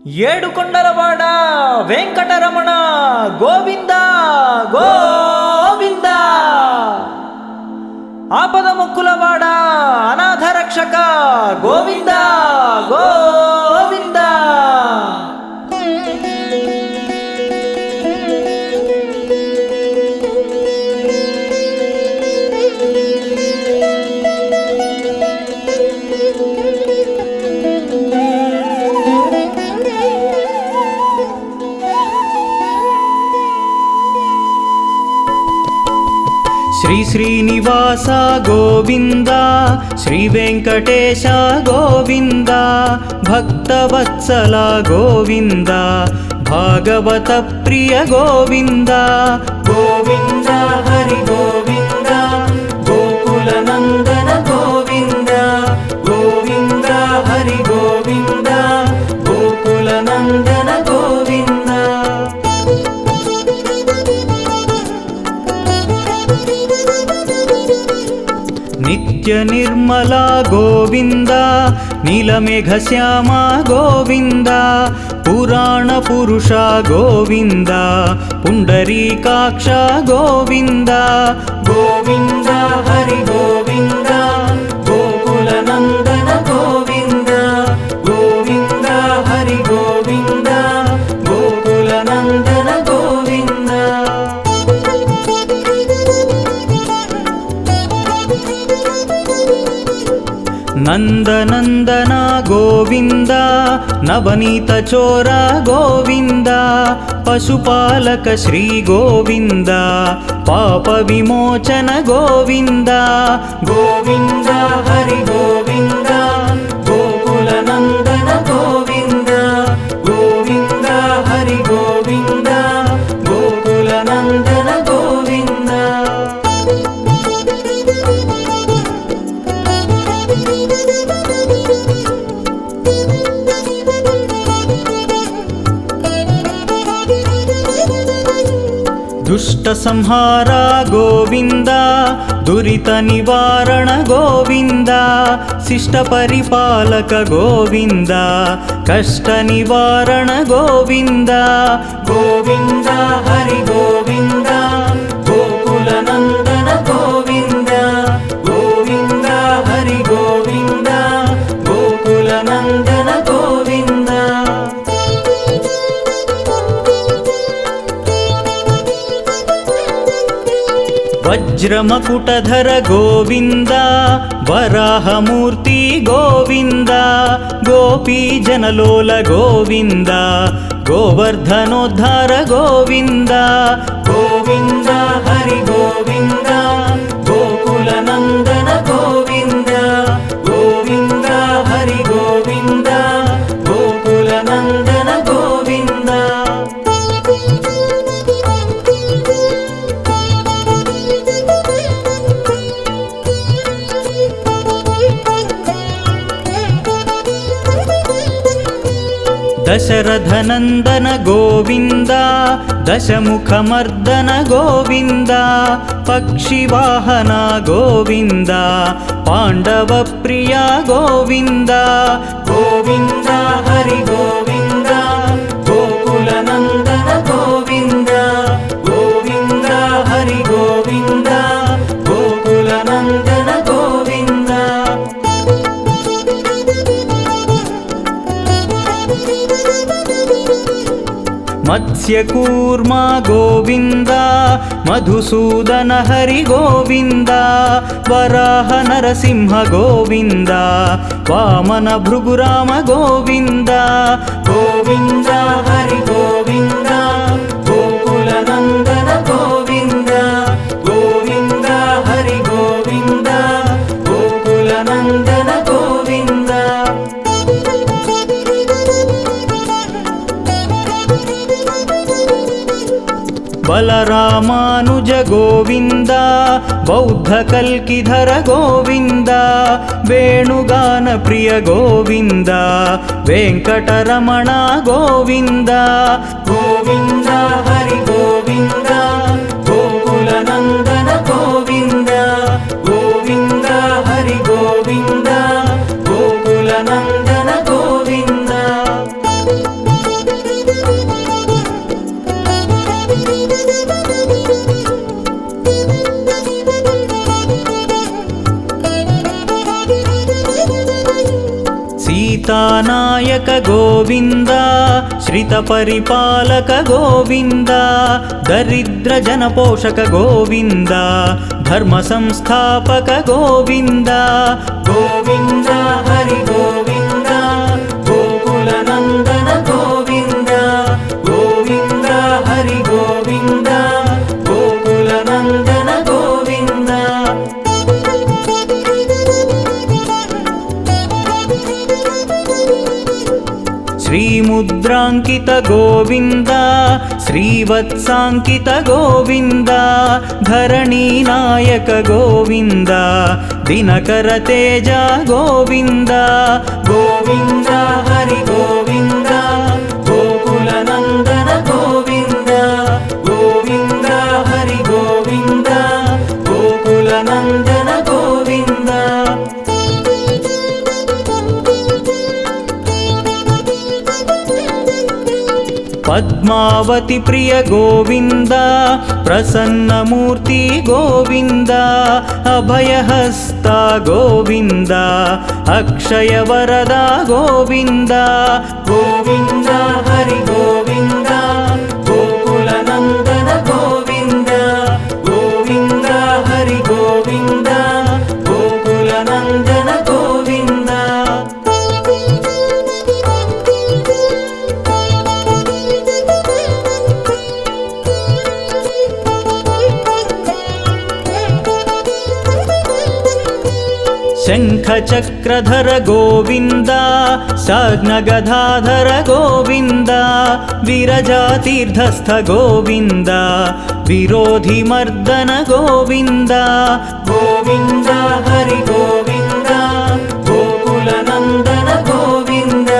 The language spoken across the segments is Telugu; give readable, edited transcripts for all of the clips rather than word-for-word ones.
ఏడుకొండలవాడ వెంకటరమణ గోవింద గోవింద. ఆపద ముక్కులవాడ అనాథ రక్షక గోవింద గోవింద. శ్రీ శ్రీనివాస గోవింద, శ్రీ వెంకటేశ గోవింద, భక్తవత్సల గోవింద, భాగవత ప్రియ గోవింద. గోవింద హరి గోవింద, గోకుల నందన గోవింద. గోవింద హరి గోవింద, గోకుల నందన గోవింద. నిత్య నిర్మల గోవింద, నీలమేఘ శ్యామ గోవింద, పురాణ పురుష గోవింద, పుండరీకాక్ష గోవింద. గోవింద హరి గోవింద, గోకుల నందన గోవింద. గోవింద హరి గోవింద, గోకుల నందన గోవింద. నందనందన గోవింద, నవనీత చోర గోవింద, పశుపాలక శ్రీ గోవింద, పాప విమోచన గోవింద. గోవింద హరి గోవింద, గోకుల నందన గోవింద. గోవింద హరి గోవింద, గోకుల నందన గోవింద. దుష్ట సంహార గోవింద, దురిత నివారణ గోవింద, శిష్ట పరిపాలక గోవింద, కష్ట నివారణ గోవింద. గోవింద హరి గోవింద, గోకుల నందన గోవింద. గోవింద హరి గోవింద, గోకుల నందన గోవింద. వజ్రమకుటధర గోవింద, వరాహమూర్తి గోవింద, గోపీజనలోల గోవింద, గోవర్ధనోద్ధార గోవింద. గోవింద హరి గోవింద, గోకుల నందన గోవింద. గోవింద హరి గోవింద, గోకుల నందన గోవింద. దశరథనందన గోవింద, దశముఖమర్దన గోవింద, పక్షివాహన గోవింద, పాండవ ప్రియ గోవింద. గోవింద హరి గోవింద, గోకుల నందన గోవింద. గోవింద హరి గోవింద, గోకుల నందన గోవింద. మత్స్యకూర్మ గోవింద, మధుసూదన హరి గోవింద, వరాహ నరసింహ గోవింద, వామన భృగురామ గోవింద. గోవింద హరి గోవింద, గోకుల నందన గోవింద. గోవింద హరి గోవింద, గోకుల నందన గోవింద. బలరామానుజ గోవింద, బౌద్ధ కల్కిధర గోవింద, వేణుగాన ప్రియ గోవింద, వెంకటరమణ గోవింద. గోవింద హరి గోవింద, గోకుల నందన గోవింద. గోవింద హరి గోవింద, గోకుల నందన గోవింద. लोकानायक गोविन्द श्रितपरिपालक गोविन्द दरिद्रजनपोषक गोविन्द धर्मसंस्थापक गोविन्द गोविन्द हरि गोविन्द गोकुलनन्दन गोविन्द गोविन्द हरि गोविन्द गोकुलनन्दन गोविन्द श्रीमुद्राङ्कित गोविन्द श्रीवत्साङ्कित गोविन्द धरणीनायक गोविन्द दिनकर तेज गोविन्द गोविन्द हरि गोविन्द गोकुलनन्दन गोविन्द गोविन्द हरि गोविन्द गोकुलनन्दन गोविन्द पद्मावती प्रिय गोविन्द प्रसन्नमूर्ति गोविन्द अभयहस्ता गोविन्द अक्षयवरदा गोविन्द गोविन्द हरि गोविन्द गोकुलनन्दन गोविन्द गोविन्द हरि गोविन्द गोकुलनन्दन गोविन्द शङ्खचक्रधर गोविन्द साग्नगधाधर गोविन्द विरजातीर्थस्थ गोविन्द विरोधिमर्दन गोविन्द गोविन्द हरि गोविन्द गोकुलनन्दन गोविन्द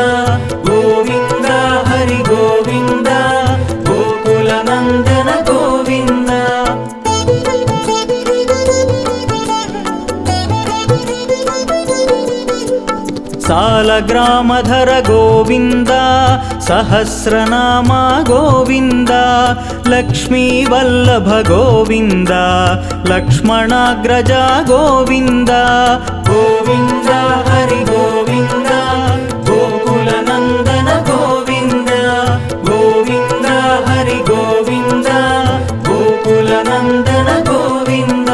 गोविन्द हरि गोविन्द गोकुलनन्दन गोविन्द सालग्रामधर गोविन्द सहस्रनामा गोविन्द लक्ष्मीवल्लभ गोविन्द लक्ष्मणाग्रजा गोविन्द गोविन्द हरि गोविन्द गोकुलनन्दन गोविन्द गोविन्द हरि गोविन्द गोकुलनन्दन गोविन्द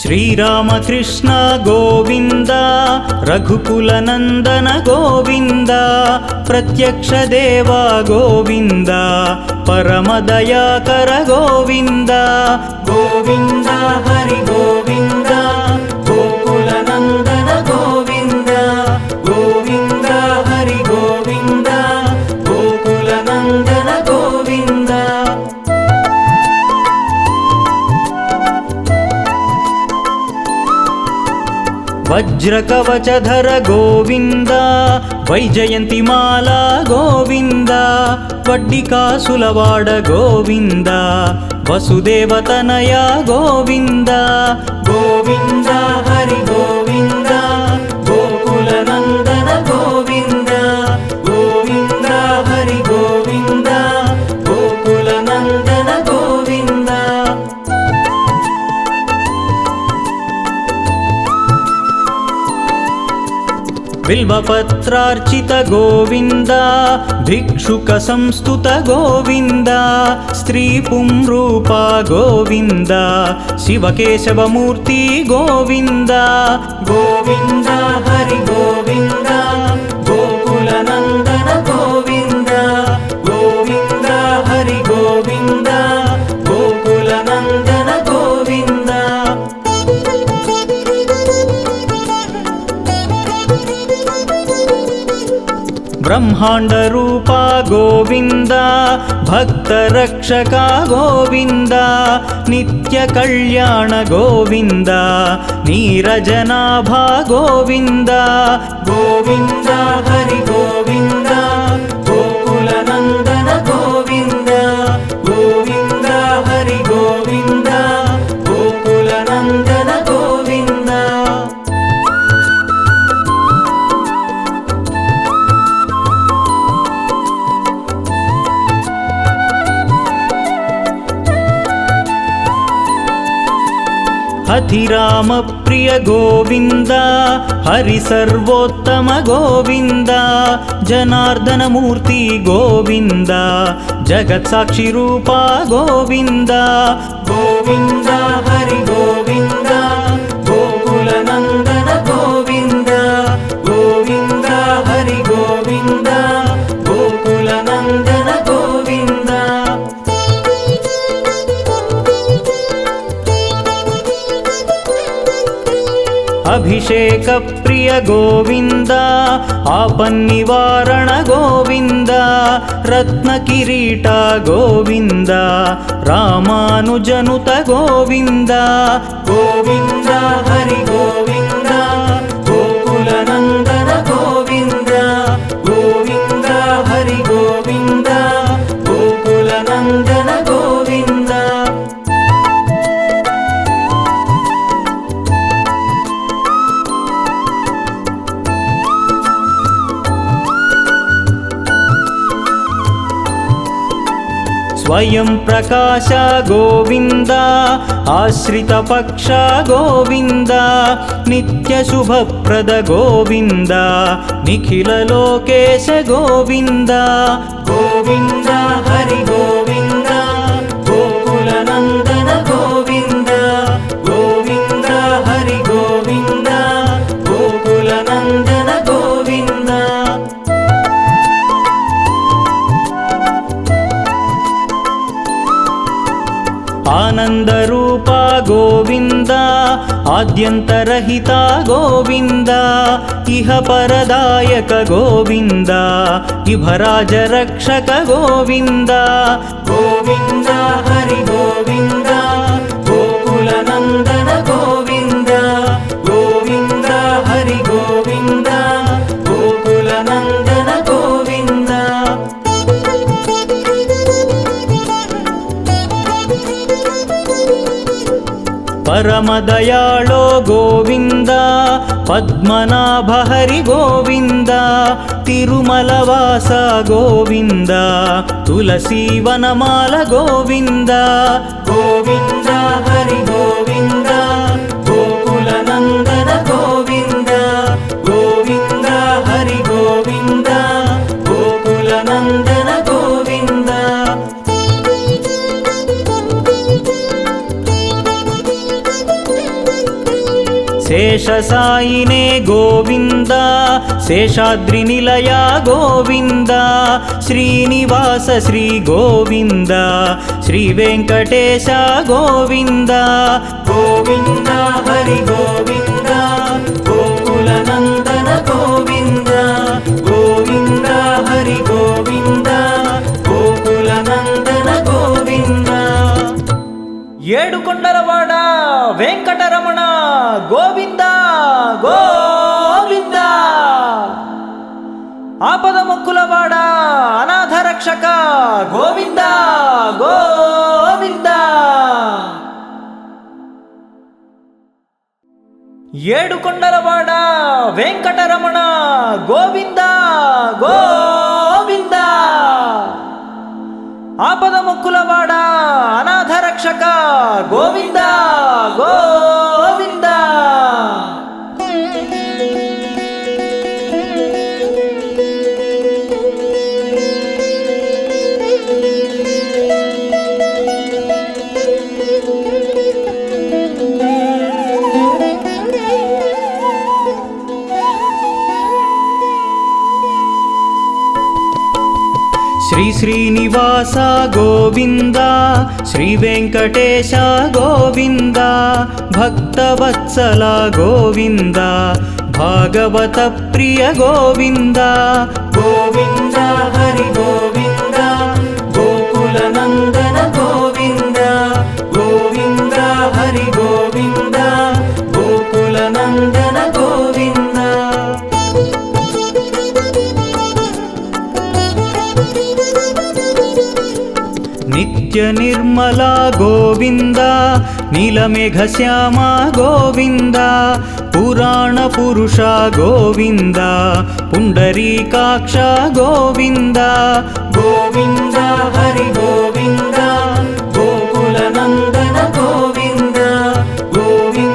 श्रीरामकृष्ण गोविन्द रघुकुलनन्दन गोविन्द प्रत्यक्षदेवा गोविन्द परमदयाकर गोविन्द गोविन्द हरि गोविन्द गोकुलनन्दन गोविन्द गोविन्द हरि गोविन्द गोकुलनन्दन गोविन्द वज्रकवचधर गोविन्द वैजयन्तिमाला गोविन्द वड्डिकासुलवाड गोविन्द वसुदेवतनया गोविन्द गोविन्द हरि गोविन्द गोकुलनन्दन गोविन्द गोविन्द हरि गोविन्द गोकुलनन्दन गोविन्द बिल्वपत्रार्चित गोविन्द भिक्षुक संस्तुत गोविन्द स्त्रीपुंरूपा गोविन्द शिवकेशवमूर्ति गोविन्द गोविन्द हरि गोविन्द गोकुलनन्दन गोविन्द गोविन्द हरि गोविन्द गोकुलनन्दन गोविन्द ब्रह्मांड रूपा गोविन्द भक्तरक्षका गोविन्द नित्य कल्याण गोविन्द नीरजनाभा गोविन्द गोविन्द हरि गोविन्द गोकुलनन्दन गोविन्द गोविन्द हरि गोविन्द गोकुलनन्दन गोविन्द అధిరామ ప్రియ గోవింద హరి సర్వోత్తమ గోవింద జనార్దనమూర్తి గోవింద జగత్సాక్షి రూప గోవింద గోవింద హరి గోవింద గోకుల నందన గోవింద గోవింద హరి గోవింద గోకుల నందన గోవింద అభిషేక ప్రియ గోవింద ఆపన్నివారణ గోవింద రత్న కిరీట గోవింద రామానుజనుత గోవింద గోవింద హరి గోవింద గోకుల నందన గోవింద గోవింద హరి గోవింద గోకుల నందన గోవింద స్వయం ప్రకాశ గోవింద ఆశ్రిత పక్ష గోవింద నిత్య శుభప్రద గోవింద నిఖిల లోకేశ గోవింద గోవింద హరి గోవింద గోకుల నందన గోవింద గోవింద హరి గోవింద గోకుల నందన గోవింద ఆనందరూప గోవింద ఆద్యంతరహిత గోవింద ఇహ పరదాయక గోవింద ఇభరాజ రక్షక గోవింద గోవింద హరి గోవింద గోకుల నందన గోవింద గోవింద హరి గోవింద గోకుల నందన గోవింద పరమదయాళో గోవింద పద్మనాభ హరి గోవింద తిరుమలవాస గోవింద తులసీవనమాల గోవింద గోవింద హరి గోవింద గోకుల నందన గోవింద గోవింద హరి గోవింద గోకుల నందన గోవింద శేషసాయినే గోవింద శేషాద్రి నిలయ గోవింద శ్రీనివాస శ్రీ గోవింద శ్రీ వెంకటేశ గోవింద గోవింద హరి గోవింద గోకుల నందన గోవింద గోవింద హరి గోవింద గోకుల నందన గోవింద ఏడుకొండలవాడ వెంకటరమణ గోవింద గోవింద ఆపద మొక్కులవాడ అనాథ రక్షక గోవింద గోవింద ఏడుకొండలవాడ వెంకటరమణ గోవింద గోవింద ఆపద మొక్కులవాడ అనాథ రక్షక గోవింద గోవింద శ్రీ శ్రీనివాస గోవింద శ్రీ వెంకటేశ గోవింద భక్తవత్సల గోవింద భాగవత ప్రియ గోవింద గోవింద హరి గోవింద గోకుల నందన గోవింద గోవింద హరి గోవింద గోకుల నందన గోవింద నిత్య నిర్మల గోవింద నీలమేఘ శ్యామ గోవింద పురాణ పురుష గోవింద పుండరీకాక్ష గోవింద గోవింద హరి గోవింద గోకుల నందన గోవింద గోవింద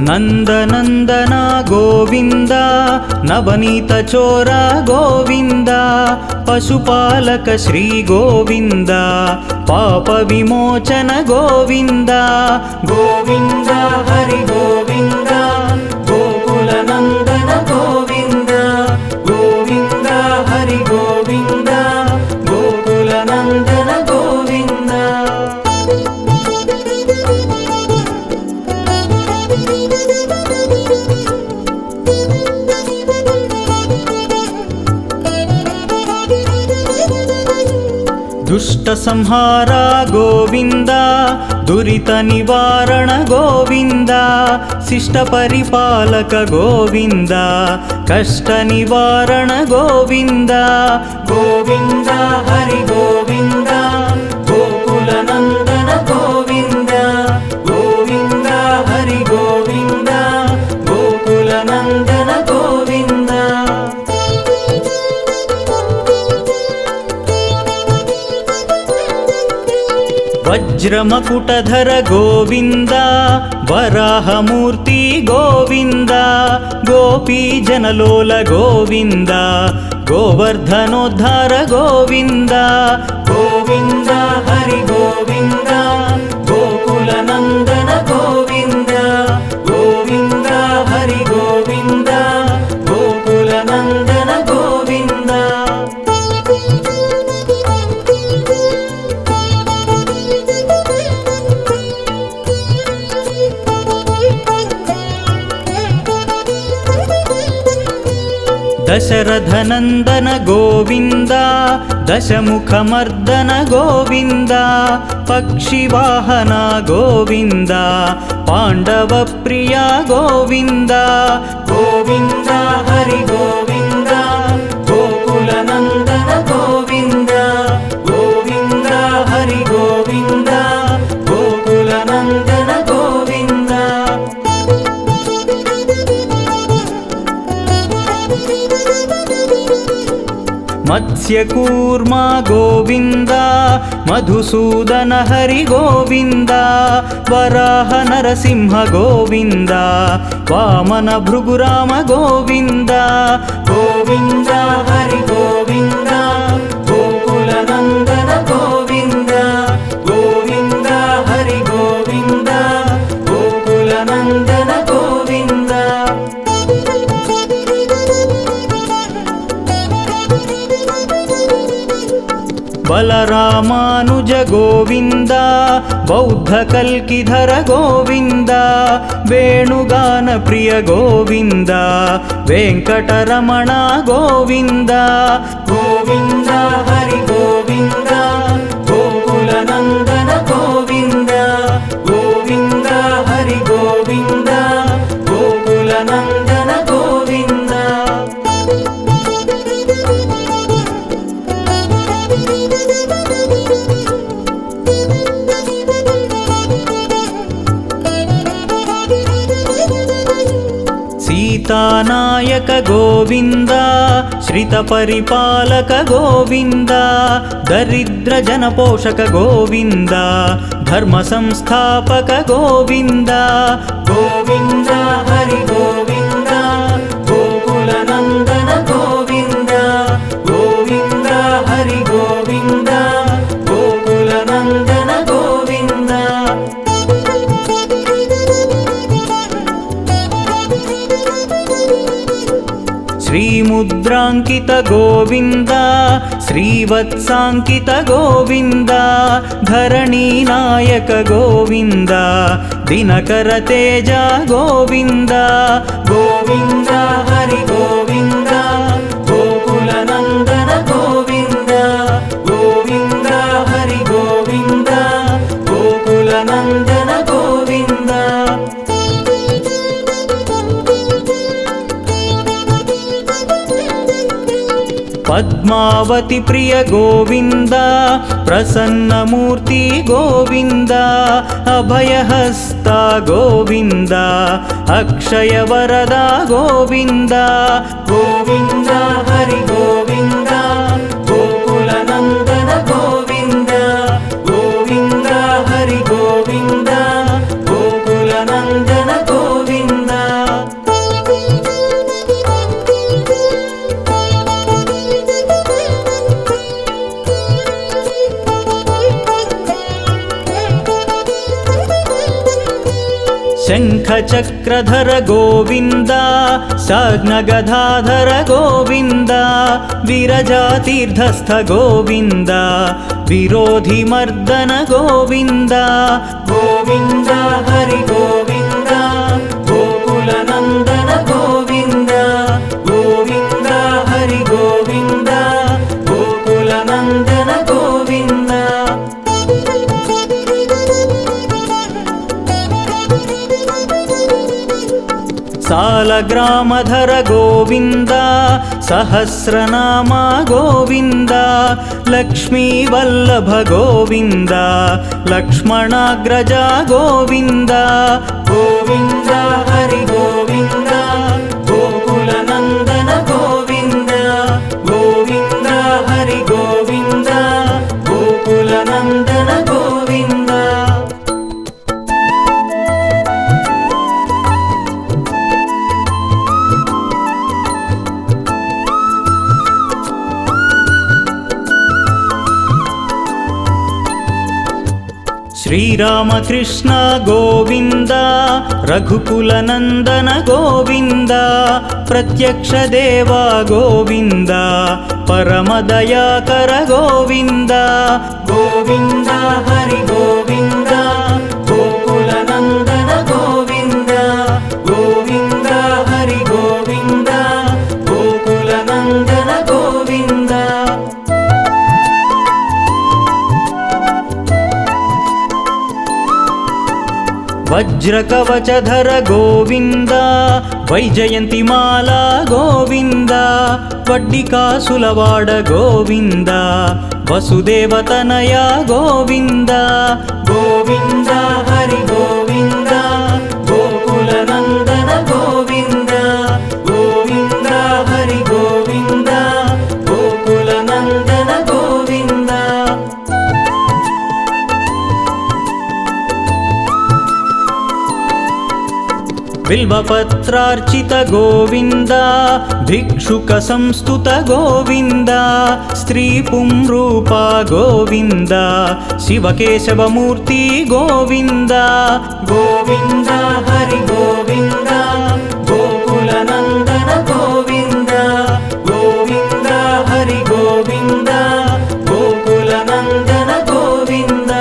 ನಂದನಂದನ ಗೋವಿಂದ ನವನೀತ ಚೋರ ಗೋವಿಂದ ಪಶುಪಾಲಕ ಶ್ರೀ ಗೋವಿಂದ ಪಾಪ ವಿಮೋಚನ ಗೋವಿಂದ ಗೋವಿಂದ ಹರಿ ಗೋವಿಂದ ಗೋಕುಲ ನಂದನ ಗೋವಿಂದ ಗೋವಿಂದ ಹರಿ ಗೋವಿಂದ ಗೋಕುಲ ನಂದನ ಗೋವಿಂದ. ದುಷ್ಟ ಸಂಹಾರ ಗೋವಿಂದ ದುರಿತ ನಿವಾರಣ ಗೋವಿಂದ ಶಿಷ್ಟ ಪರಿಪಾಲಕ ಗೋವಿಂದ ಕಷ್ಟ ನಿವಾರಣ ಗೋವಿಂದ ಗೋವಿಂದ ಹರಿ ಗೋವಿಂದ ಗೋಕುಲ ನಂದನ ಗೋವಿಂದ ಗೋವಿಂದ ಹರಿ ಗೋವಿಂದ ಗೋಕುಲ ನಂದನ ಗೋವಿಂದ. ವಜ್ರಮಕುಟಧರ ಗೋವಿಂದ ವರಾಹಮೂರ್ತಿ ಗೋವಿಂದ ಗೋಪೀ ಜನಲೋಲ ಗೋವಿಂದ ಗೋವರ್ಧನೋದ್ಧಾರ ಗೋವಿಂದ ಗೋವಿಂದ ಹರಿ ಗೋವಿಂದ ಗೋಕುಲ ನಂದನ ಗೋವಿಂದ ಗೋವಿಂದ ಹರಿ ಗೋವಿಂದ ಗೋಕುಲ ನಂದನ ಗೋವಿಂದ. ದಶರಥನಂದನ ಗೋವಿಂದ ದಶಮುಖಮರ್ದನ ಗೋವಿಂದ ಪಕ್ಷಿವಾಹನ ಗೋವಿಂದ ಪಾಂಡವ ಪ್ರಿಯ ಗೋವಿಂದ ಗೋವಿಂದ ಹರಿ ಗೋವಿಂದ ಗೋಕುಲ ನಂದನ ಗೋವಿಂದ ಗೋವಿಂದ ಹರಿ ಗೋವಿಂದ ಗೋಕುಲ ನಂದನ ಗೋವಿಂದ. ಮತ್ಸ್ಯಕೂರ್ಮ ಗೋವಿಂದ ಮಧುಸೂದನ ಹರಿ ಗೋವಿಂದ ವರಾಹ ನರಸಿಂಹ ಗೋವಿಂದ ವಾಮನ ಭೃಗುರಾಮ ಗೋವಿಂದ ಗೋವಿಂದ ಹರಿ ಗೋವಿಂದ ಗೋಕುಲ ನಂದನ ಗೋವಿಂದ ಗೋವಿಂದ ಹರಿ ಗೋವಿಂದ ಗೋಕುಲ ನಂದನ ಗೋವಿಂದ. ಬಲರಾಮಾನುಜ ಗೋವಿಂದ ಬೌದ್ಧ ಕಲ್ಕಿಧರ ಗೋವಿಂದ ವೇಣುಗಾನ ಪ್ರಿಯ ಗೋವಿಂದ ವೆಂಕಟರಮಣ ಗೋವಿಂದ ಗೋವಿಂದ ಹರಿ ಗೋವಿಂದ ಗೋಕುಲ ನಂದನ ಗೋವಿಂದ ಗೋವಿಂದ ಹರಿ ಗೋವಿಂದ ಗೋಕುಲ ನಂದನ ಗೋವಿಂದ. सीतानायक गोविंद श्रित परिपालक गोविंद दरिद्र जनपोषक गोविंद धर्म संस्थापक गोविंद गोविंद हरि गोविंद गोकुल नंदन गोविंद गोविंद हरि गोविंद गोकुल नंदन गोविंद. श्रीमुद्रांकित गोविंद श्रीवत्सांकित गोविंद धरणी नायक गोविंद दिनकर तेज गोविंद गोविंद हरि गोविंद गोकुल नंदन गोविंद गोविंद हरि गोविंद गोकुल नंदन गोविंद. पद्मावती प्रिय गोविंद प्रसन्न मूर्ति गोविंद अभयहस्त गोविंद अक्षय वरदा गोविंद गोविंद हरि गोविंद गोकुल नंदन गोविंद गोविंद हरि गोविंद गोकुल नंदन गोविंद. शङ्खचक्रधर गोविन्द साग्नगधाधर गोविन्द विरजातीर्थस्थ गोविन्द विरोधिमर्दन गोविन्द गोविन्द हरि गोविन्द गोकुलनन्दन गोविन्द गोविन्द हरि गोविन्द गोकुलनन्दन गोविन्द सालग्रामधर गोविन्द सहस्रनाम गोविन्द लक्ष्मीवल्लभ गोविन्द लक्ष्मणाग्रज गोविन्द गोविन्द हरि गोविन्द गोकुलनन्दन गोविन्द गोविन्द हरि गोविन्द गोकुलनन्दन गोविन्द श्रीरामकृष्ण गोविन्द रघुकुलनन्दन गोविन्द प्रत्यक्ष देव गोविन्द परमदयाकर गोविन्द गोविन्द हरि गोविन्द गोकुलनन्दन गोविन्द गोविन्द हरि गोविन्द गोकुलनन्दन गोविन्द वज्रकवचधर गोविन्द वैजयन्तिमाला गोविन्द वड्डिकासुलवाड गोविन्द वसुदेवतनया गोविन्द गोविन्द हरि गोविन्द गोकुलनन्दन गोविन्द गोविन्द हरि गोविन्द गोकुलनन्दन गोविन्द बिल्वपत्रार्चित गोविन्द भिक्षुक संस्तुत गोविन्द स्त्रीपुंरूप गोविन्द शिवकेशवमूर्ति गोविन्द गोविन्द हरि गोविन्द गोकुलनन्दन गोविन्द गोविन्द हरि गोविन्द गोकुलनन्दन गोविन्द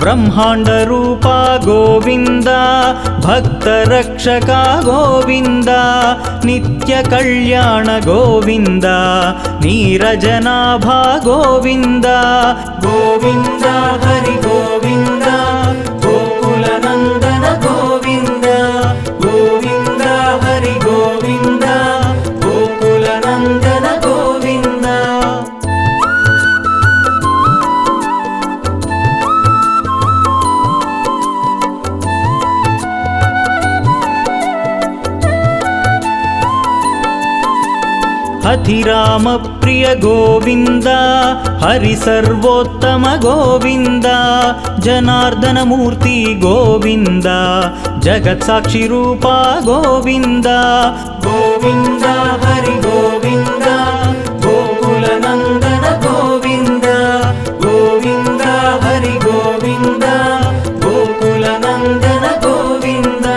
ब्रह्मांड रूप गोविन्द भक्तरक्षक गोविन्द नित्य कल्याण गोविन्द नीरजनाभ गोविन्द गोविन्द हरि गोविन्द गोकुलनन्दन गोविन्द गोविन्द हरि गोविन्द गोकुलनन्दन गोविन्द अतिराम प्रिय गोविन्द हरि सर्वोत्तम गोविन्द जनार्दन मूर्ति गोविन्द जगत्साक्षि रूप गोविन्द गोविन्द हरि गोविन्द गोकुलनन्दन गोविन्द गोविन्द हरि गोविन्द गोकुलनन्दन गोविन्द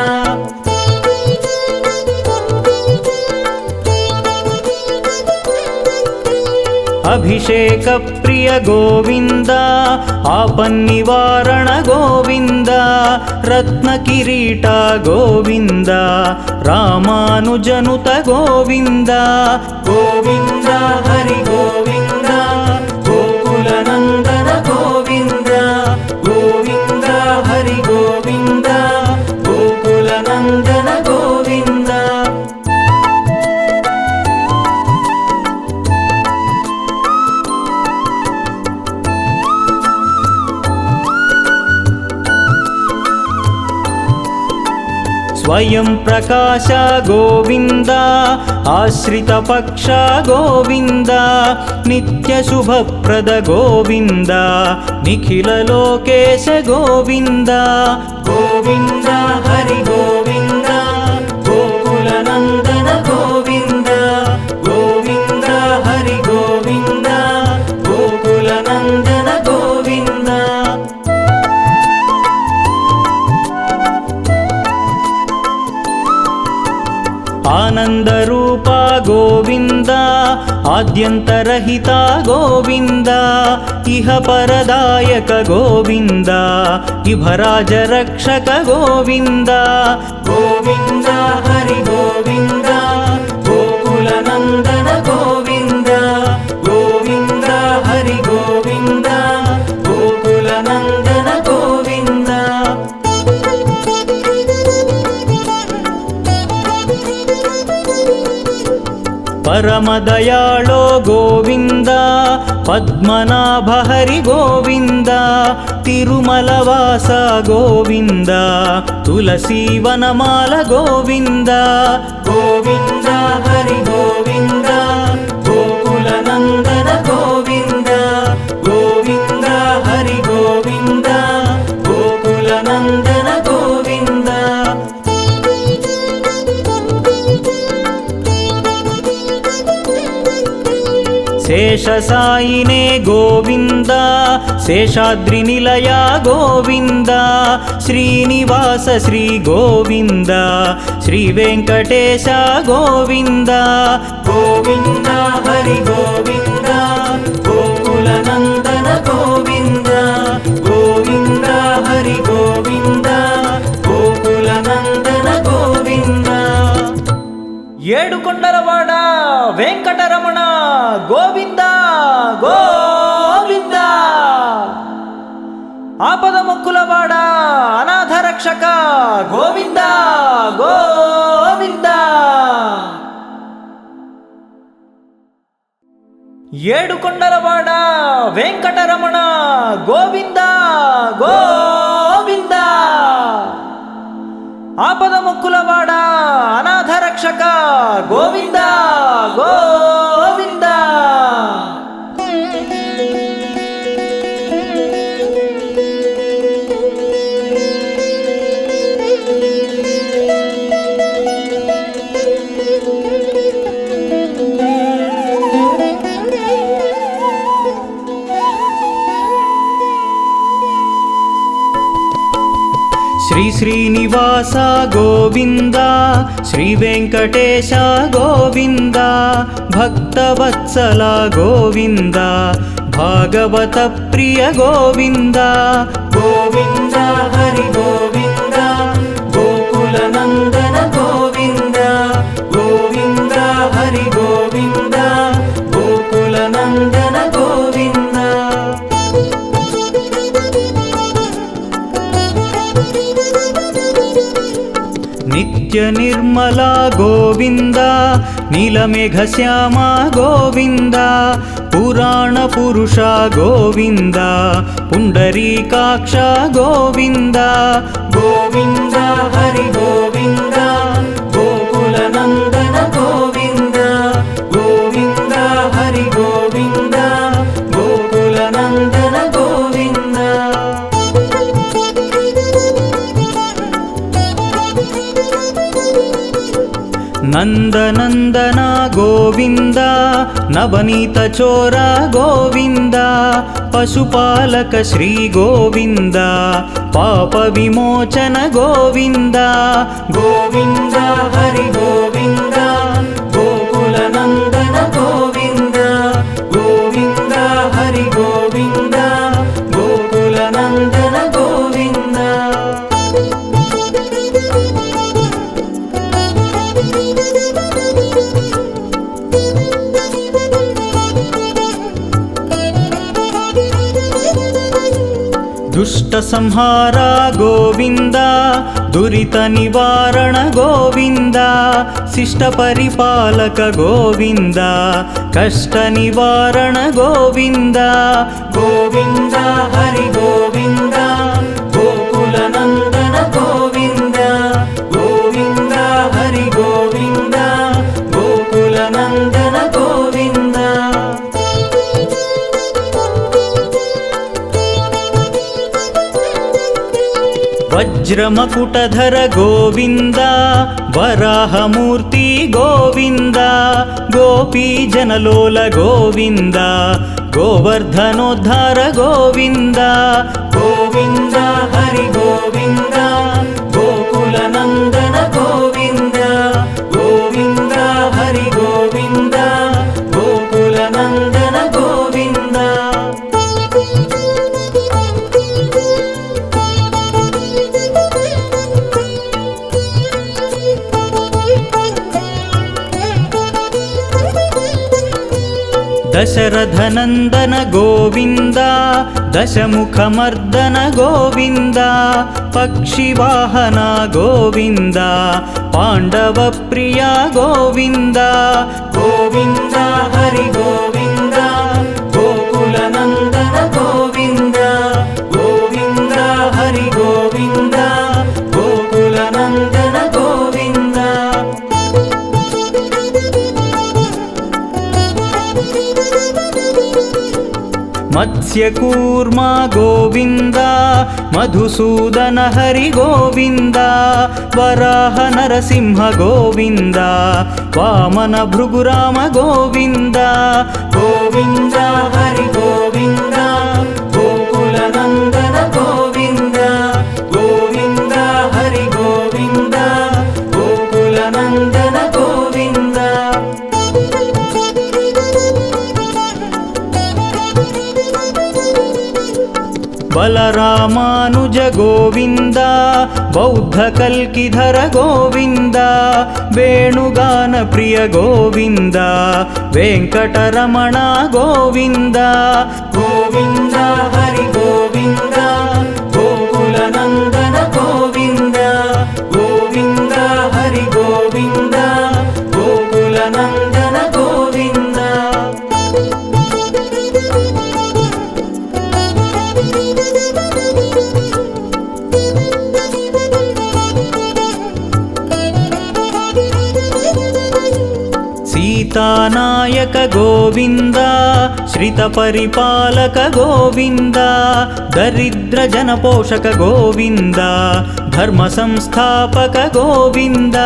अभिषेक प्रिय गोविन्द आपन्निवारण गोविन्द रत्नकिरीट गोविन्द रामानुजनुत गोविन्द गोविन्द हरि गोविन्द गोकुलनन्दन गोविन्द गोविन्द हरि गोविन्द गोकुलनन्दन गोविन्द स्वयं प्रकाश गोविन्द आश्रित पक्ष गोविन्द नित्य शुभप्रद गोविन्द निखिल लोकेश गोविन्द गोविन्द हरि गोविन्द गोकुलनन्दन गोविन्द गोविन्द हरि गोविन्द गोकुल ఆద్యంతరహిత గోవింద ఇహ పరదాయక గోవింద ఇభరాజ రక్షక గోవింద గోవింద హరి గోవింద గోకుల నందన గోవింద గోవింద హరి గోవింద గోకుల నందన గోవింద పరమదయాళో గోవింద పద్మనాభ హరి గోవింద తిరుమలవాస గోవింద తులసీవనమాల గోవింద గోవింద హరి గోవింద గోకుల నందన గోవింద గోవింద హరి గోవింద గోకుల నందన గోవింద శేషసాయినే గోవింద శేషాద్రి నిలయ గోవింద శ్రీనివాస శ్రీ గోవింద శ్రీ వెంకటేశ గోవింద గోవింద హరి గోవింద గోకుల నందన గోవింద గోవింద హరి గోవింద గోకుల నందన గోవింద ఏడుకొండలవాడ వెంకటరమణ గోవింద గోవింద ఆపద మొక్కులవాడ అనాథ రక్షక గోవింద గోవింద ఏడుకొండలవాడ వెంకటరమణ గోవింద గోవింద ఆపద మొక్కులవాడ అనాథ రక్షక గోవింద గోవింద శ్రీ శ్రీనివాస గోవింద శ్రీ వెంకటేశ గోవింద భక్తవత్సల గోవింద భాగవత ప్రియ గోవింద గోవింద హరి గోవింద గోకుల నందన గోవింద గోవింద హరి గోవింద గోకుల నందన గోవింద నిత్య నిర్మల గోవింద నీలమేఘ శ్యామ గోవింద పురాణ పురుష గోవింద పుండరీకాక్ష గోవింద గోవింద హరి గోవింద గోకుల నందన గోవింద గోవింద హరి గోవింద గోకుల నందన గోవింద నందనందన గోవింద నవనీత చోర గోవింద పశుపాలక శ్రీ గోవింద పాప విమోచన గోవింద గోవింద హరి గోవింద గోకుల నందన గోవింద గోవింద హరి గోవింద గోకుల నందన గోవింద దుష్ట సంహార గోవింద దురిత నివారణ గోవింద శిష్ట పరిపాలక గోవింద కష్ట నివారణ గోవింద గోవింద హరి గోవింద గోకుల నందన గోవింద గోవింద హరి గోవింద గోకుల నందన గోవింద వజ్రమకుటధర గోవింద వరాహమూర్తి గోవింద గోపీజనలోల గోవింద గోవర్ధనోద్ధార గోవింద గోవింద హరి గోవింద గోకుల నందన గోవింద గోవింద హరి గోవింద గోకుల నందన గోవింద దశరథనందన గోవింద దశముఖమర్దన గోవింద పక్షివాహన గోవింద పాండవ ప్రియ గోవింద గోవింద హరి గోవింద గోకుల నందన గోవింద గోవింద హరి గోవింద గోకుల నందన గోవింద మత్స్యకూర్మా గోవింద మధుసూదన హరి గోవింద వరాహ నరసింహ గోవింద వామన భృగురామ గోవింద గోవింద హరి గోవింద గోకుల నందన గోవింద గోవింద హరి గోవింద గోకుల నందన గోవింద బలరామానుజ గోవింద బౌద్ధ కల్కిధర గోవింద వేణుగాన ప్రియ గోవింద వెంకటరమణ గోవింద గోవింద హరి గోవింద గోకుల నందన గోవింద గోవింద హరి గోవింద గోకుల నందన గోవింద సీతానాయక గోవింద శ్రిత పరిపాలక గోవింద దరిద్ర జన పోషక గోవింద ధర్మ సంస్థాపక గోవింద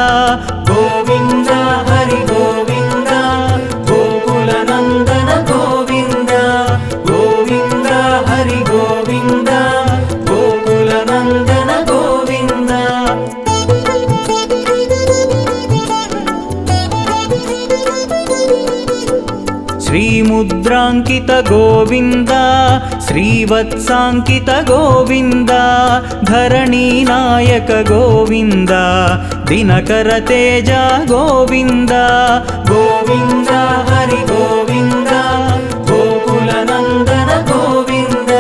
గోవింద హరి గోవింద గోకుల నందన గోవింద గోవింద హరి గోవింద గోకుల నందన గోవింద శ్రీముద్రాంకిత గోవింద శ్రీవత్సాంకిత గోవింద ధరణీ నాయక గోవింద దినకర తేజ గోవింద గోవింద హరి గోవింద గోకుల నందన గోవింద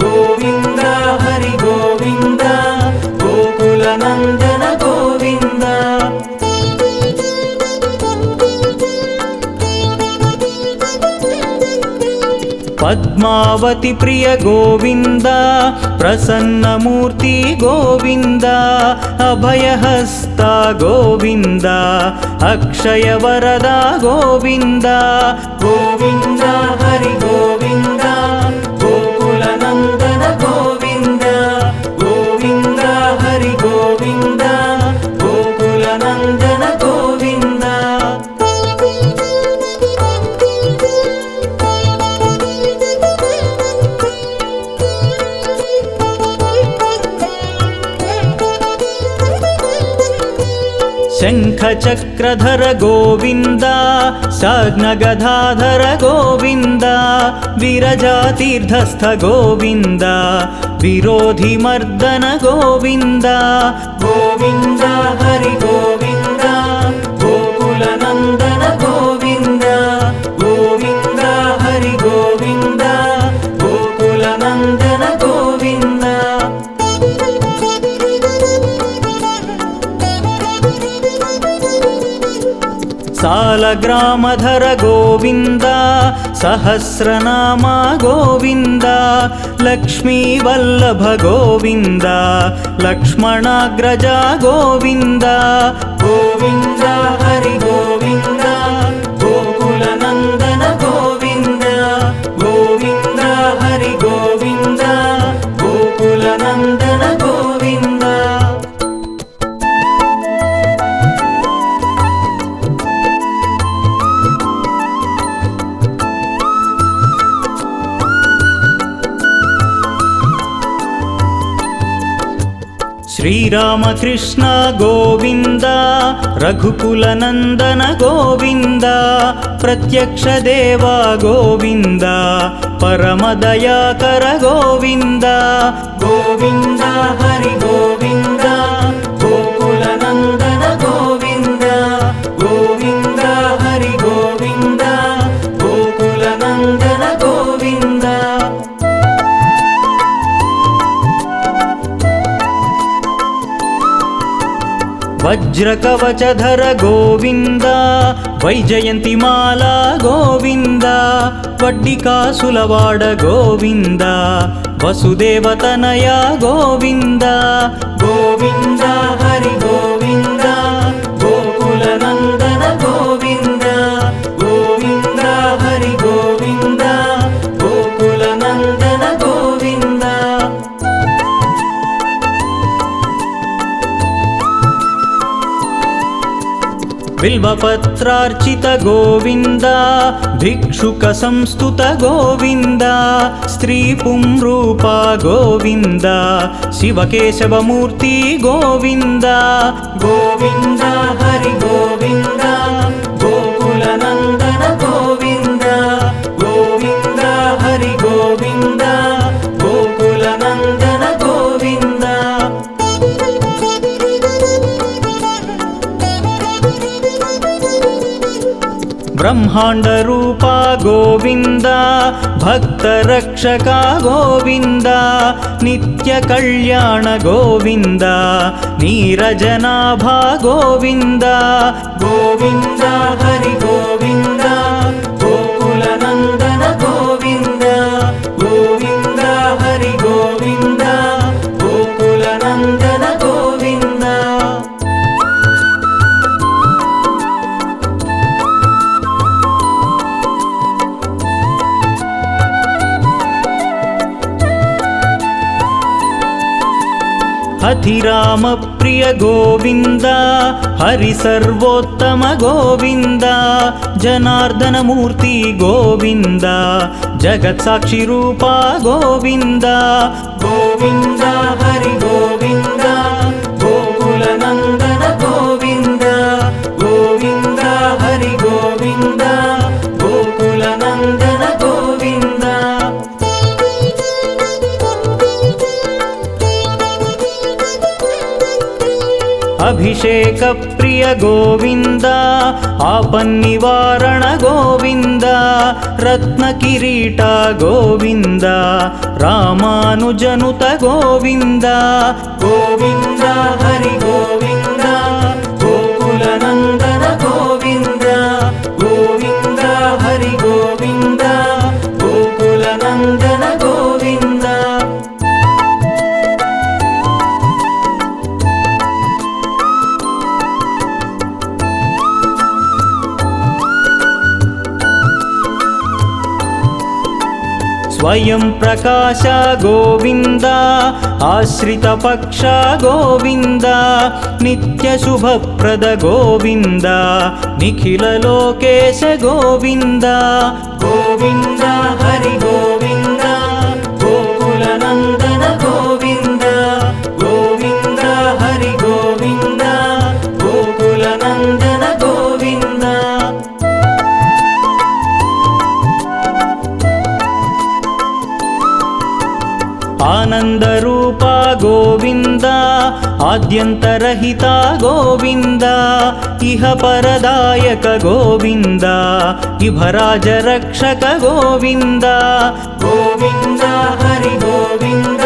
గోవింద హరి గోవింద గోకుల నందన గోవింద పద్మావతి ప్రియ గోవింద ప్రసన్నమూర్తి గోవింద అభయహస్త గోవింద అక్షయ వరద గోవింద గోవింద హరి గోవింద గోకుల నందన గోవింద గోవింద హరి గోవింద గోకుల నందన గోవింద శంఖ చక్రధర గోవింద సాగ్నగధాధర గోవింద విరజాతీర్థస్థ గోవింద విరోధి మర్దన గోవింద గోవింద హరి గోవింద గోకుల నందన గోవింద గోవింద హరి గోవింద గోకుల నందన గోవింద సాలగ్రామధర గోవింద సహస్రనామ గోవింద లక్ష్మీ వల్లభ గోవింద లక్ష్మణాగ్రజ గోవింద గోవింద హరి గోవింద గోకుల నందన గోవింద గోవింద హరి గోవింద గోకుల నందన గోవింద శ్రీరామకృష్ణ గోవింద రఘుకులనందన గోవింద ప్రత్యక్ష దేవ గోవింద పరమదయాకర గోవింద గోవింద హరి గోవింద గోకులనందన గోవింద గోవింద హరి గోవింద గోకులనందన గోవింద వజ్రకవచధర గోవింద వైజయంతిమాల గోవింద వడ్డికాసులవాడ గోవింద వసుదేవతనయ గోవింద గోవింద హరి గోవింద గోకులనందన గోవింద గోవింద హరి గోవింద గోకులనందన గోవింద బిల్వపత్రార్చిత గోవింద భిక్షుక సంస్తుత గోవింద స్త్రీ పుంరూప గోవింద శివకేశవమూర్తి గోవింద గోవింద హరి గోవింద గోకులనందన గోవింద గోవింద హరి గోవింద గోకులనందన గోవింద బ్రహ్మాండ రూప గోవింద భక్త రక్షక గోవింద నిత్య కళ్యాణ గోవింద నీరజనాభ గోవింద గోవింద హరి గోవింద గోకులనందన గోవింద గోవింద హరి గోవింద గోకులనందన గోవింద అధిరామ ప్రియ గోవింద హరి సర్వోత్తమ గోవింద జనార్దన మూర్తి గోవింద జగత్ సాక్షి రూప గోవింద గోవింద హరి గోవింద గోకులనందన గోవింద గోవింద హరి గోవింద గోకులనందన గోవింద అభిషేక ప్రియ గోవింద ఆపన్నివారణ గోవింద రత్న కిరీట గోవింద రామానుజనుత గోవింద గోవింద హరి గోవింద గోకులనందన గోవింద గోవింద హరి గోవింద గోకులనందన గోవింద స్వయం ప్రకాశ గోవింద ఆశ్రిత పక్ష గోవింద నిత్య శుభప్రద గోవింద నిఖిల లోకేశ గోవింద గోవింద హరి గోవింద గోకులనందన గోవింద గోవింద హరి గోవింద గోకులనందన గోవింద ఆనంద రూప గోవింద ఆద్యంతరహిత గోవింద ఇహ పరదాయక గోవింద ఇభరాజ రక్షక గోవింద గోవింద హరి గోవింద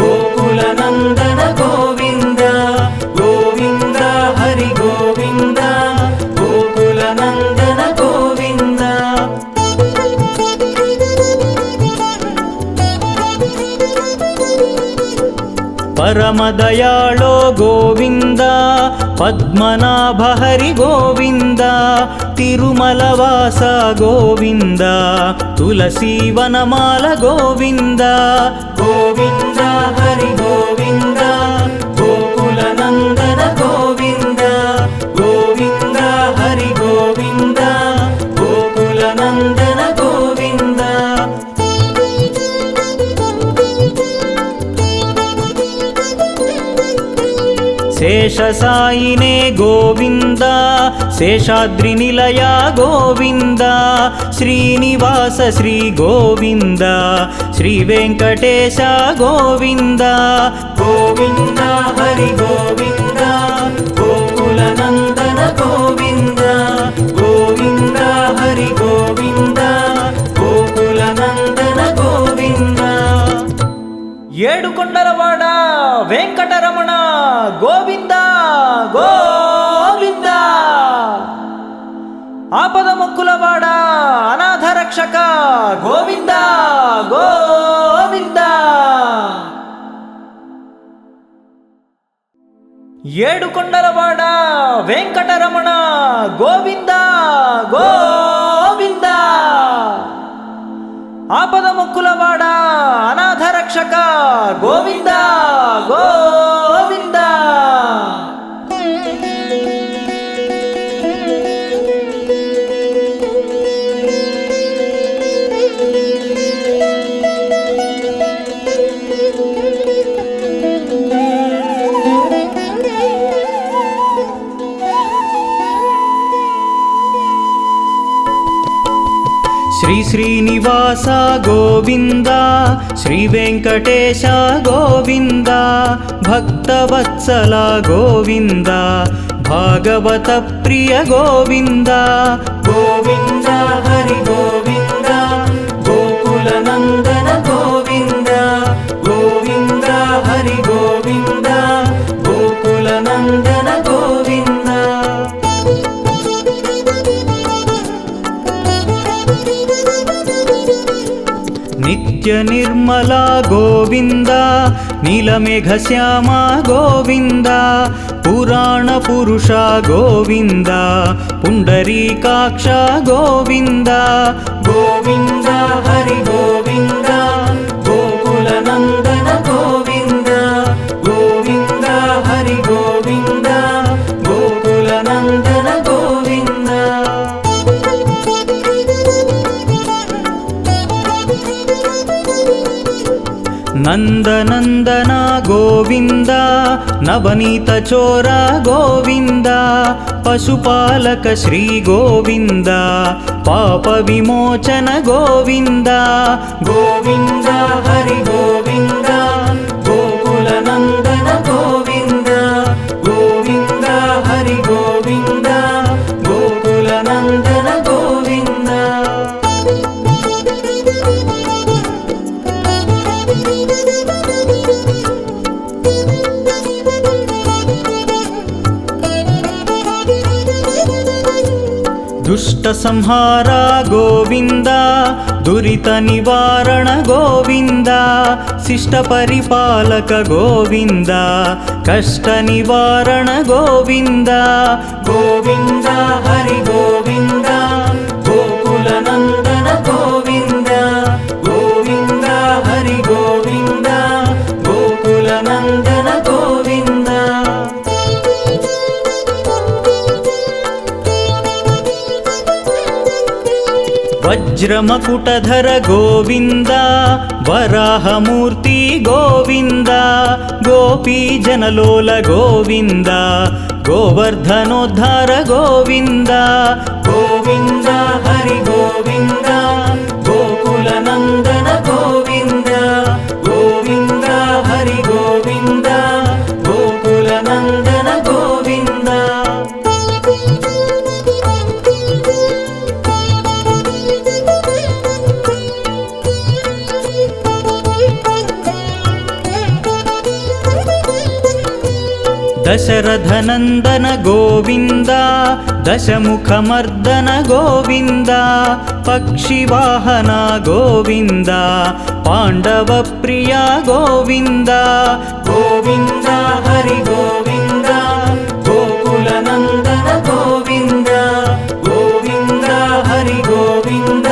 గోకులనందన గోవింద గోవింద హరి గోవింద గోకులనందన గోవింద పరమదయాళో గోవింద పద్మనాభ హరి గోవింద తిరుమలవాస గోవింద తులసీవనమాల గోవింద గోవింద హరి గోవింద గోకులనందన గోవింద గోవింద హరి గోవింద గోకులనందన గోవింద శేషసాయినే గోవింద శేషాద్రి నిలయ గోవింద శ్రీనివాస శ్రీ గోవింద శ్రీ వెంకటేశ గోవింద గోవింద హరి గోవింద గోకుల నందన గోవింద గోవింద హరి గోవింద గోకుల నందన గోవింద ఏడుకొండలవాడ వెంకటరమణ గోవింద గోవింద ఆపద మొక్కులవాడ అనాథ రక్షక గోవింద గోవింద ఏడుకొండలవాడ వెంకటరమణ గోవింద గోవింద ఆపద మొక్కులవాడ అనాథ రక్షక గోవింద గోవింద శ్రీ శ్రీనివాస గోవింద శ్రీ వెంకటేశ గోవింద భక్తవత్సల గోవింద భాగవత ప్రియ గోవింద గోవింద హరి గోవింద గోకుల నందన గోవింద గోవింద హరి గోవింద గోకుల నందన గోవింద నిత్య నిర్మల గోవింద నీలమేఘ శ్యామ గోవింద పురాణ పురుష గోవింద పుండరీకాక్ష గోవింద గోవింద హరి గోవింద గోకుల నందన గోవింద గోవింద హరి గోవింద గోకుల నందన గోవింద నందనందన గోవింద నవనీత చోర గోవింద పశుపాలక శ్రీ గోవింద పాప విమోచన గోవింద గోవింద హరి గోవింద గోకుల నందన గోవింద గోవింద హరి గోవింద గోకుల నందన గోవింద దుష్ట సంహార గోవింద దురిత నివారణ గోవింద శిష్ట పరిపాలక గోవింద కష్ట నివారణ గోవింద గోవింద హరి గోవింద గోకుల నందన గోవింద గోవింద హరి గోవింద గోకుల నందన గోవింద వజ్రమకుటధర గోవింద వరాహమూర్తి గోవింద గోపీజనలోల గోవింద గోవర్ధనోద్ధార గోవింద గోవింద హరి గోవింద గోకుల నందన గోవింద గోవింద హరి గోవింద గోకుల నందన గోవింద దశరథనందన గోవింద దశముఖమర్దన గోవింద పక్షివాహన గోవింద పాండవ ప్రియ గోవింద గోవింద హరి గోవింద గోకుల నందన గోవింద గోవింద హరి గోవింద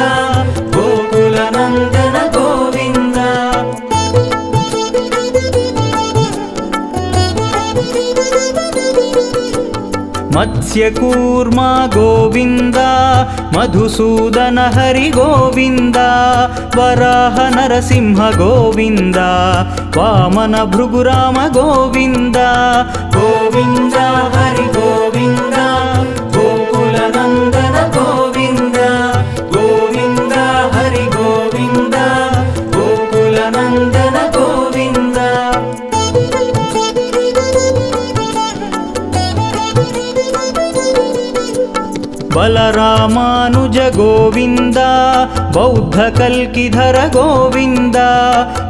గోకుల నందన గోవింద మత్స్యకూర్మ గోవింద మధుసూదన హరి గోవింద వరాహ నరసింహ గోవింద వామన భృగురామ గోవింద గోవింద హరి గోవింద గోకుల నందన గోవింద గోవింద హరి గోవింద గోకుల నందన గోవింద బలరామానుజ గోవింద బౌద్ధ కల్కిధర గోవింద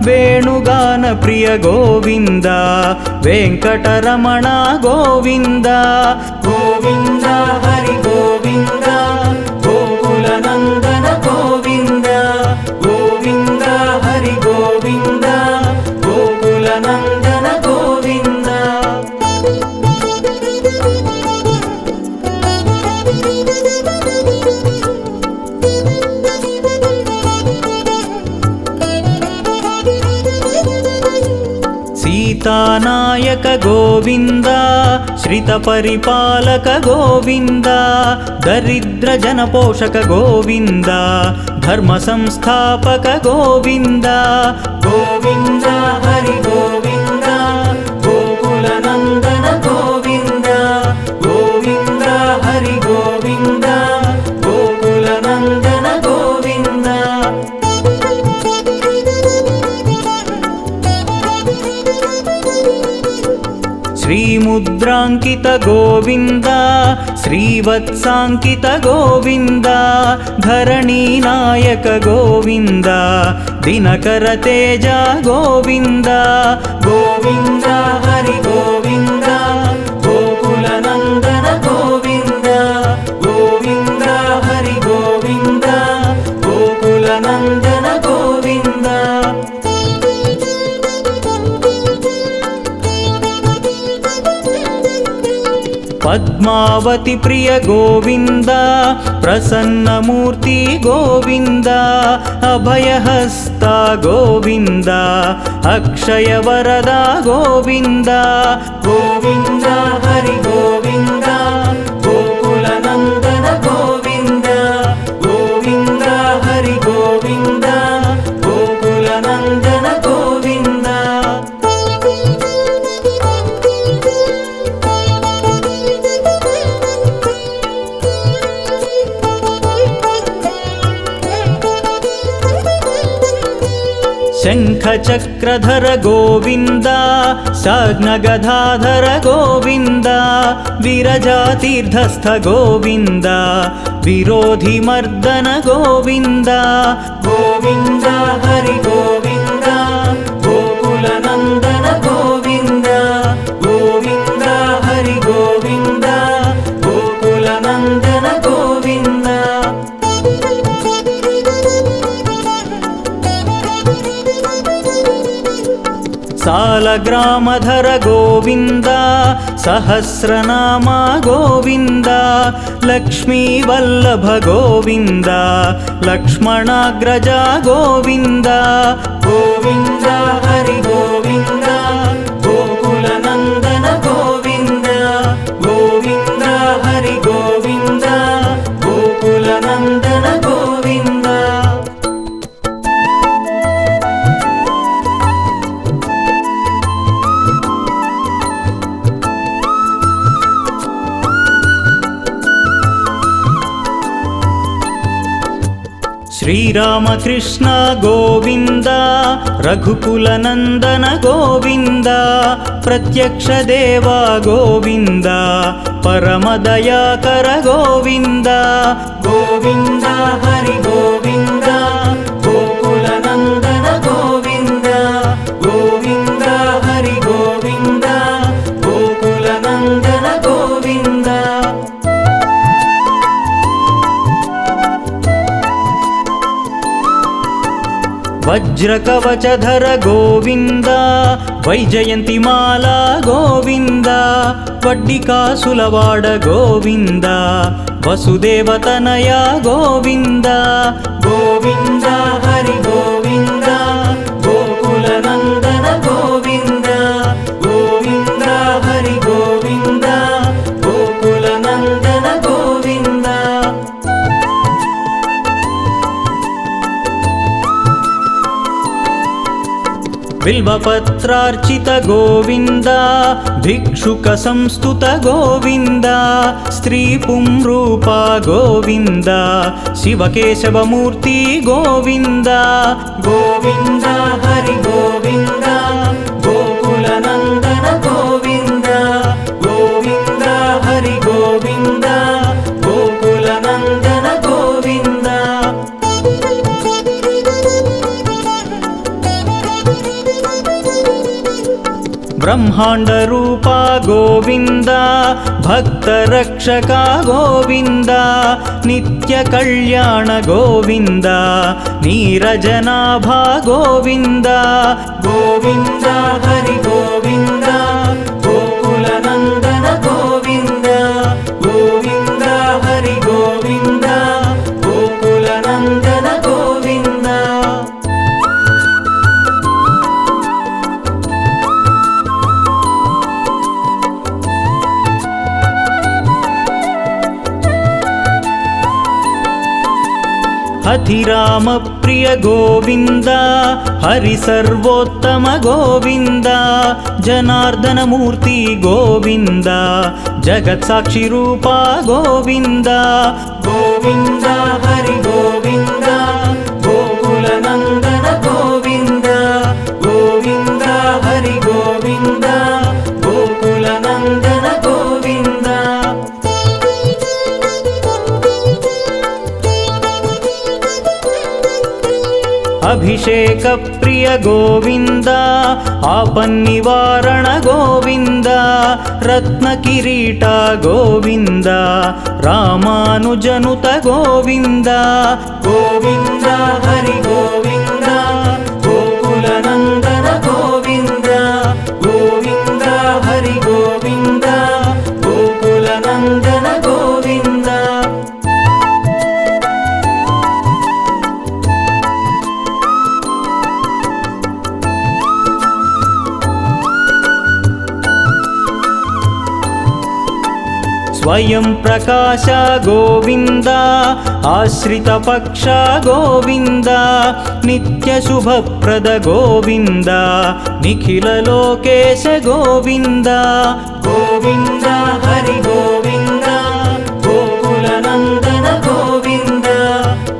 వేణుగాన ప్రియ గోవింద వెంకటరమణ గోవింద గోవింద హరి గోవింద గోకుల నందన గోవింద గోవింద హరి గోవింద గోకుల నందన గోవింద సీతానాయక గోవింద శ్రిత పరిపాలక గోవింద దరిద్ర జన పోషక గోవింద ధర్మ సంస్థాపక గోవింద గోవింద హరి గోవింద గోకుల నందన గోవింద గోవింద హరి గోవింద గోకుల నందన గోవింద శ్రీముద్రాంకిత గోవింద శ్రీవత్సాంకిత గోవింద ధరణీ నాయక గోవింద దినకర తేజ గోవింద గోవింద హరి గోవింద గోకుల నందన గోవింద గోవింద హరి గోవింద గోకుల నందన గోవింద పద్మావతి ప్రియ గోవింద ప్రసన్నమూర్తి గోవింద అభయహస్త గోవింద అక్షయ వరద గోవింద గోవింద హరి గోవింద గోకుల నందన గోవింద గోవింద హరి గోవింద గోకుల నందన గోవింద శంఖ చక్రధర గోవింద సాగ్నగధాధర గోవింద విరజాతీర్థస్థ గోవింద విరోధి మర్దన గోవింద గోవింద హరి గోవింద గోకుల నందన గోవింద గోవింద హరి గోవింద గోకుల నందన గోవింద సాలగ్రామధర గోవింద సహస్రనామ గోవింద లక్ష్మీ వల్లభ గోవింద లక్ష్మణాగ్రజ గోవింద గోవింద హరి గోవింద గోకుల నందన గోవింద గోవింద హరి గోవింద గోకుల నందన గోవింద శ్రీరామకృష్ణ గోవింద రఘుకుల నందన గోవింద ప్రత్యక్ష దేవ గోవింద పరమదయాకర గోవింద గోవింద హరి గోవింద గోకుల నందన గోవింద గోవింద హరి గోవింద గోకుల నందన గోవింద వజ్రకవచధర గోవింద వైజయంతిమాల గోవింద వడ్డికాసులవాడ గోవింద వసుదేవతనయ గోవింద గోవింద హరి గోవింద గోకుల నందన గోవింద గోవింద హరి గోవింద గోకుల నందన గోవింద బిల్వపత్రార్చిత గోవింద భిక్షుక సంస్తుత గోవింద స్త్రీ పుంరూప గోవింద శివకేశవమూర్తి గోవింద గోవింద హరి గోవింద గోకుల నందన గోవింద గోవింద హరి గోవింద గోకుల నందన గోవింద బ్రహ్మాండ రూప గోవింద భక్త రక్షక గోవింద నిత్య కళ్యాణ గోవింద నీరజనాభ గోవింద గోవింద హరి గోవింద గోకుల నందన గోవింద గోవింద హరి గోవింద గోకుల నందన గోవింద అధిరామ ప్రియ గోవింద హరి సర్వోత్తమ గోవింద జనార్దన మూర్తి గోవింద జగత్ సాక్షి రూప గోవింద గోవింద హరి గోవింద గోకుల నందన గోవింద గోవింద హరి గోవింద గోకుల నందన గోవింద అభిషేక ప్రియ గోవింద ఆపన్నివారణ గోవింద రత్న కిరీట గోవింద రామానుజనుత గోవింద గోవింద హరి గోవింద గోకుల నందన గోవింద గోవింద హరి గోవింద గోకుల నందన గోవింద స్వయం ప్రకాశ గోవింద ఆశ్రిత పక్ష గోవింద నిత్య శుభప్రద గోవింద నిఖిల లోకేశ గోవింద గోవింద హరి గోవింద గోకుల నందన గోవింద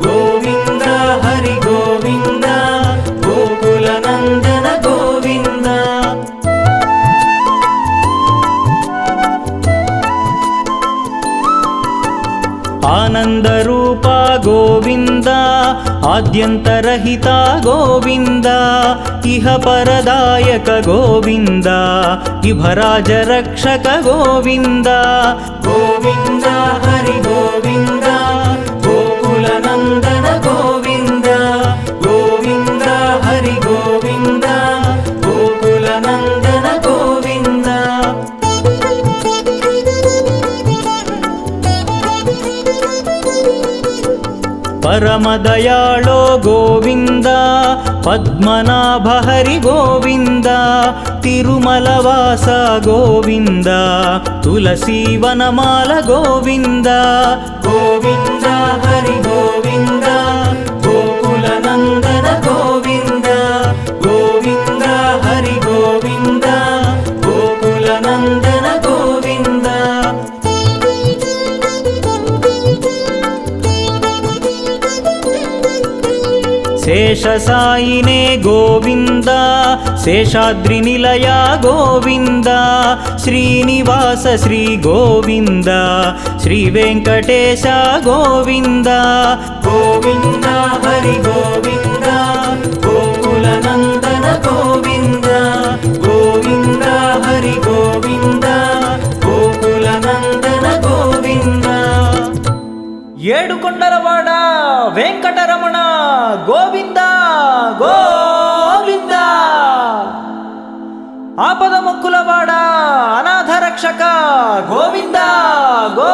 గోవింద హరి గోవింద గోకుల నందన గోవింద ఆనంద రూప గోవింద ఆద్యంతరహిత గోవింద ఇహ పరదాయక గోవింద ఇభరాజ రక్షక గోవింద గోవింద హరి గోవింద గోకుల నందన గోవింద గోవింద హరి గోవింద గోకుల నందన గోవింద పరమదయాళో గోవింద పద్మనాభ హరి గోవింద తిరుమలవాస గోవింద తులసీ వనమాల గోవింద గోవింద హరి గోవింద గోకుల నందన గోవింద గోవింద హరి గోవింద గోకుల నందన గోవింద శేషసాయినే గోవింద శేషాద్రి నిలయ గోవింద శ్రీనివాస శ్రీ గోవింద శ్రీ వెంకటేశ గోవింద గోవింద హరి గోవింద గోకుల నందన గోవింద గోవింద హరి గోవింద గోకుల నందన గోవింద ఏడుకొండలవాడ వెంకటరమణ గోవింద గోవింద ఆపద మొక్కులవాడ అనాథ రక్షక గోవింద గో